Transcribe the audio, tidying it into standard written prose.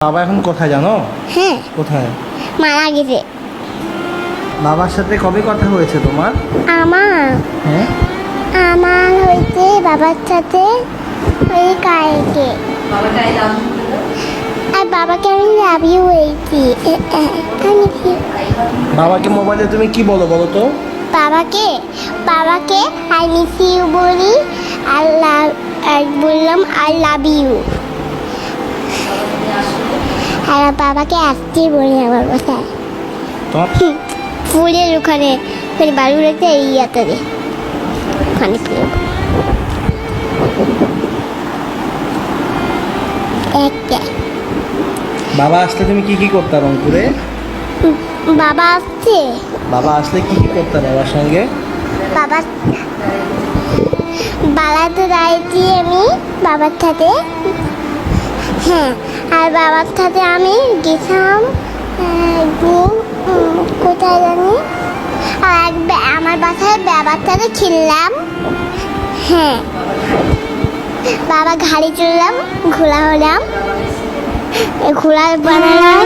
বাবা এখন কোথায় জানো? হ্যাঁ, কোথায়? মারা গেছে। বাবার সাথে কবে কথা হয়েছে তোমার? আমার হ্যাঁ, আমার হইতে বাবার সাথে ওই কালকে আর বাবাকে আমি লাভ ইউ হয়েছি। আমি কি বাবাকে মোবাইলে তুমি কি বলো বলো তো? বাবাকে বাবাকে আই মিস ইউ বলি, আর বললাম আই লাভ ইউ। আর বাবাকে আসতে বলি আমার বাসায় তোমার ফুলের ওখানে বালুরাতে এই ইয়াতে ওখানে একটা বাবা আসলে তুমি কি কি করতে রংপুরে? বাবা আসছে। বাবা আসলে কি কি করতে বাবার সঙ্গে? বাবা বালাতে দাঁড়িয়েছি আমি বাবার সাথে। হ্যাঁ, আর বাবার সাথে আমি গেছিলাম কোথায় জানি, আর আমার বাসায় বাবার সাথে খেললাম। হ্যাঁ, বাবা গাড়ি চললাম, ঘোলা হলাম, ঘোলা বানালাম।